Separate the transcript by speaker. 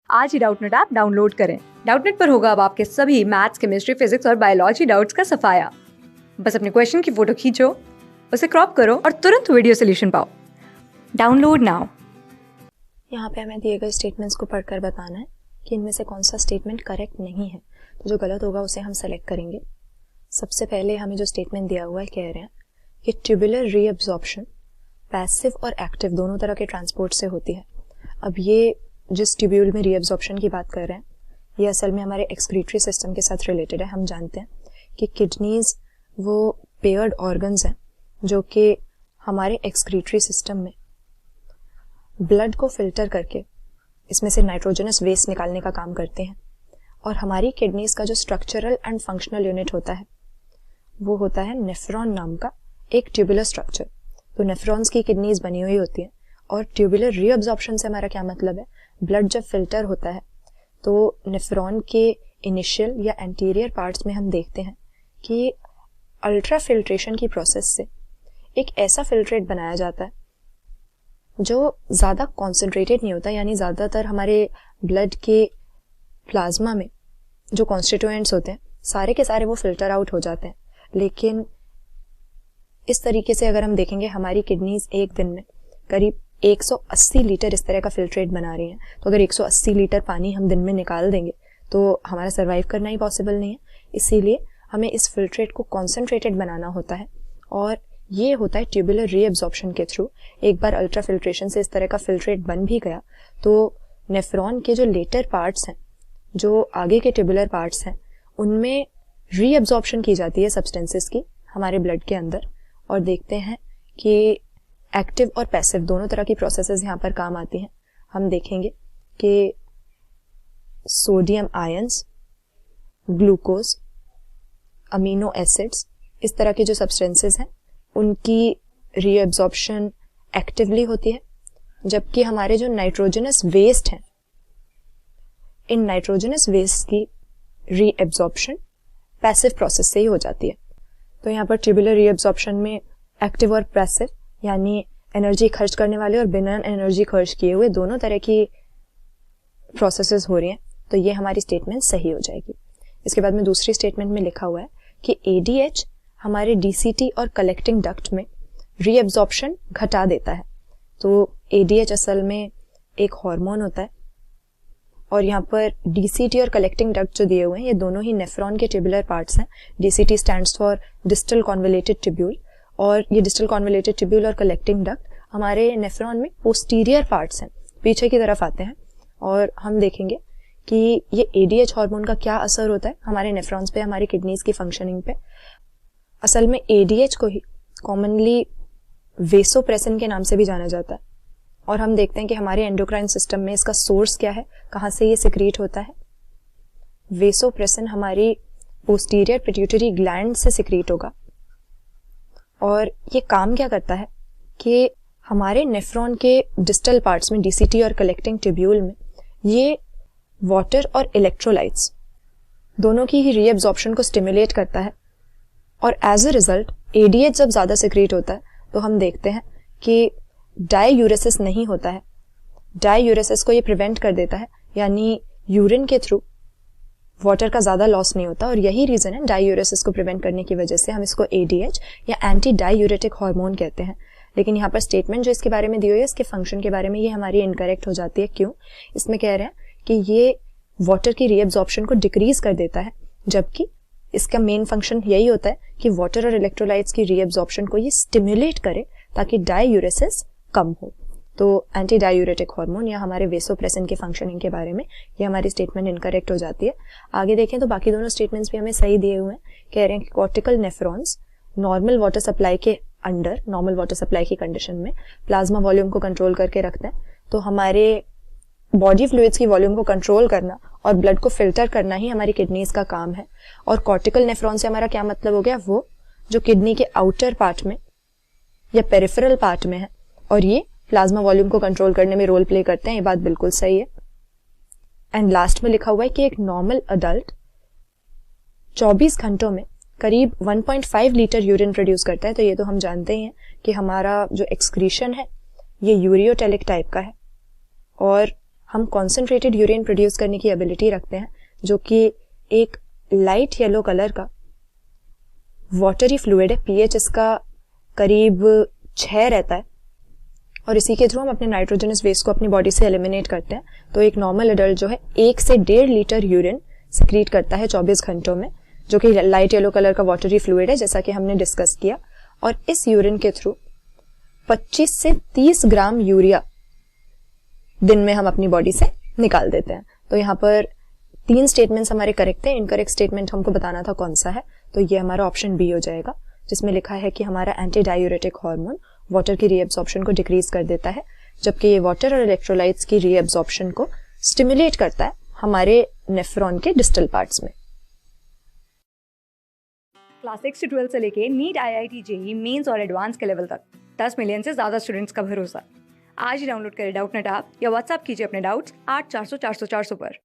Speaker 1: आज ही Doubtnut app download करें। Doubtnut पर होगा अब आपके सभी मैथ्स, केमिस्ट्री, फिजिक्स और बायोलॉजी डाउट्स का सफाया। बस अपने क्वेश्चन की फोटो खींचो, उसे क्रॉप करो और तुरंत वीडियो सोल्यूशन पाओ। Download now.
Speaker 2: यहाँ पे हमें दिए गए स्टेटमेंट्स को पढ़कर बताना है कि इनमें से कौन सा स्टेटमेंट करेक्ट नहीं है। तो जो गलत होगा उसे हम सेलेक्ट करेंगे। सबसे पहले हमें जो स्टेटमेंट दिया हुआ है, कह रहे हैं कि ट्यूबुलर रीअब्जॉर्प्शन पैसिव और एक्टिव दोनों तरह के ट्रांसपोर्ट से होती है। अब ये जिस ट्यूब्यूल में रीअब्जॉर्प्शन की बात कर रहे हैं, ये असल में हमारे एक्सक्रीटरी सिस्टम के साथ रिलेटेड है। हम जानते हैं कि किडनीज वो पेयर्ड ऑर्गन्स हैं जो कि हमारे एक्सक्रीटरी सिस्टम में ब्लड को फिल्टर करके इसमें से नाइट्रोजनस वेस्ट निकालने का काम करते हैं। और हमारी किडनीज का जो स्ट्रक्चरल एंड फंक्शनल यूनिट होता है वो होता है नेफ्रॉन नाम का एक ट्यूबुलर स्ट्रक्चर। तो नेफ्रॉन्स की किडनीज बनी हुई होती है। और ट्यूबुलर रीअब्जॉर्प्शन से हमारा क्या मतलब है, ब्लड जब फिल्टर होता है तो नेफ्रॉन के इनिशियल या एंटीरियर पार्ट्स में हम देखते हैं कि अल्ट्रा फिल्ट्रेशन की प्रोसेस से एक ऐसा फिल्ट्रेट बनाया जाता है जो ज़्यादा कॉन्सेंट्रेटेड नहीं होता, यानी ज़्यादातर हमारे ब्लड के प्लाज्मा में जो कॉन्स्टिट्यूएंट्स होते हैं सारे के सारे वो फिल्टर आउट हो जाते हैं। लेकिन इस तरीके से अगर हम देखेंगे, हमारी किडनीज एक दिन में करीब 180 लीटर इस तरह का फिल्ट्रेट बना रही हैं। तो अगर 180 लीटर पानी हम दिन में निकाल देंगे तो हमारा सर्वाइव करना ही पॉसिबल नहीं है। इसीलिए हमें इस फिल्ट्रेट को कॉन्सेंट्रेटेड बनाना होता है और ये होता है ट्यूबुलर रीअब्जॉर्प्शन के थ्रू। एक बार अल्ट्रा फिल्ट्रेशन से इस तरह का फिल्ट्रेट बन भी गया तो नेफ्रॉन के जो लेटर पार्ट्स हैं, जो आगे के ट्यूबुलर पार्ट्स हैं, उनमें रीअब्जॉर्प्शन की जाती है सब्सटेंसेस की हमारे ब्लड के अंदर। और देखते हैं कि एक्टिव और पैसिव दोनों तरह की प्रोसेसेस यहाँ पर काम आती हैं। हम देखेंगे कि sodium ions, glucose, amino acids, इस तरह के जो सब्सटेंसेस हैं उनकी रीअब्जॉर्प्शन एक्टिवली होती है, जबकि हमारे जो नाइट्रोजनस वेस्ट हैं, इन नाइट्रोजनस वेस्ट की रीअब्जॉर्प्शन पैसिव प्रोसेस से ही हो जाती है। तो यहाँ पर ट्यूबुलर रीअब्जॉर्प्शन में एक्टिव और पैसिव यानी एनर्जी खर्च करने वाले और बिना एनर्जी खर्च किए हुए दोनों तरह की प्रोसेसेस हो रही हैं। तो ये हमारी स्टेटमेंट सही हो जाएगी। इसके बाद में दूसरी स्टेटमेंट में लिखा हुआ है कि एडीएच हमारे डीसीटी और कलेक्टिंग डक्ट में रीअब्जॉर्प्शन घटा देता है। तो एडीएच असल में एक हार्मोन होता है और यहाँ पर डीसीटी और कलेक्टिंग डक्ट जो दिए हुए हैं ये दोनों ही नेफ्रॉन के ट्यूबुलर पार्ट्स हैं। DCT stands for distal convoluted tubule और ये डिस्टल कॉन्वोलेटेड ट्यूब्यूल और कलेक्टिंग डक्ट हमारे नेफ्रॉन में पोस्टीरियर पार्ट्स हैं, पीछे की तरफ आते हैं। और हम देखेंगे कि ये एडीएच हार्मोन का क्या असर होता है हमारे नेफ्रॉन्स पे, हमारी किडनीज की फंक्शनिंग पे। असल में एडीएच को ही कॉमनली वेसोप्रेसिन के नाम से भी जाना जाता है। और हम देखते हैं कि हमारे एंडोक्राइन सिस्टम में इसका सोर्स क्या है, कहाँ से ये सिक्रीट होता है। वेसोप्रेसिन हमारी पोस्टीरियर पिट्यूटरी ग्लैंड से सिक्रीट होगा और ये काम क्या करता है कि हमारे नेफ्रॉन के डिस्टल पार्ट्स में, डीसीटी और कलेक्टिंग ट्यूब्यूल में, ये वाटर और इलेक्ट्रोलाइट्स दोनों की ही रीअब्जॉर्प्शन को स्टिमुलेट करता है। और एज अ रिजल्ट एडीएच जब ज्यादा सिक्रीट होता है तो हम देखते हैं कि डाईयूरेसिस नहीं होता है। डाईयूरेसिस को ये प्रिवेंट कर देता है, यानी यूरिन के थ्रू वाटर का ज्यादा लॉस नहीं होता। और यही रीजन है डाईयूरेसिस को प्रिवेंट करने की वजह से हम इसको एडीएच या एंटी डाईयूरेटिक हार्मोन कहते हैं। लेकिन यहाँ पर स्टेटमेंट जो इसके बारे में दी हुई है, इसके फंक्शन के बारे में, ये हमारी इनकरेक्ट हो जाती है। क्यों? इसमें कह रहे हैं कि ये वाटर की रीअब्जॉर्प्शन को डिक्रीज कर देता है, जबकि इसका मेन फंक्शन यही होता है कि वाटर और इलेक्ट्रोलाइट्स की रीअब्जॉर्प्शन को ये स्टिमुलेट करे ताकि डाईयूरेसिस कम हो। तो एंटी डायूरेटिक हार्मोन या हमारे वेसोप्रेसिन के फंक्शनिंग के बारे में ये हमारी स्टेटमेंट इनकरेक्ट हो जाती है। आगे देखें तो बाकी दोनों स्टेटमेंट्स भी हमें सही दिए हुए हैं। कह रहे हैं कि cortical nephrons normal water supply के अंडर, नॉर्मल वाटर सप्लाई की कंडीशन में प्लाज्मा वॉल्यूम को कंट्रोल करके रखते हैं। तो हमारे बॉडी फ्लूइड्स की वॉल्यूम को कंट्रोल करना और ब्लड को फिल्टर करना ही हमारी किडनीज का काम है। और कॉर्टिकल नेफ्रॉन से हमारा क्या मतलब हो गया, वो जो किडनी के आउटर पार्ट में या पेरिफेरल पार्ट में है और ये प्लाज्मा वॉल्यूम को कंट्रोल करने में रोल प्ले करते हैं। ये बात बिल्कुल सही है। एंड लास्ट में लिखा हुआ है कि एक नॉर्मल अडल्ट 24 घंटों में करीब 1.5 लीटर यूरिन प्रोड्यूस करता है। तो ये तो हम जानते ही हैं कि हमारा जो एक्सक्रीशन है ये यूरियोटेलिक टाइप का है और हम कॉन्सेंट्रेटेड यूरिन प्रोड्यूस करने की एबिलिटी रखते हैं, जो कि एक लाइट येलो कलर का वाटरी फ्लूइड है। पीएच इसका करीब 6 रहता है और इसी के थ्रू हम अपने नाइट्रोजनस वेस्ट को अपनी बॉडी से एलिमिनेट करते हैं। तो एक नॉर्मल एडल्ट जो है 1 से 1.5 लीटर यूरिन सिक्रीट करता है 24 घंटों में, जो कि लाइट येलो कलर का वाटरी फ्लूइड है, जैसा कि हमने डिस्कस किया। और इस यूरिन के थ्रू 25 से 30 ग्राम यूरिया दिन में हम अपनी बॉडी से निकाल देते हैं। तो यहाँ पर 3 स्टेटमेंट्स हमारे करेक्ट हैं। इनकरेक्ट स्टेटमेंट हमको बताना था कौन सा है, तो ये हमारा ऑप्शन बी हो जाएगा, जिसमें लिखा है कि हमारा एंटी डायूरेटिक हार्मोन वाटर की रीएब्सॉर्प्शन को डिक्रीज कर देता है, जबकि ये वाटर और इलेक्ट्रोलाइट्स की रीएब्सॉर्प्शन को स्टिमुलेट करता है हमारे नेफ्रॉन के डिस्टल पार्ट्स में।
Speaker 1: क्लास 6 से 12 से लेके नीट, IIT, जेईई मेंस और एडवांस के लेवल तक 10 मिलियन से ज़्यादा स्टूडेंट्स का भरोसा। आज ही डाउनलोड करें डाउटनेट ऐप या व्हाट्सएप कीजिए अपने डाउट्स 8400 400 400 पर।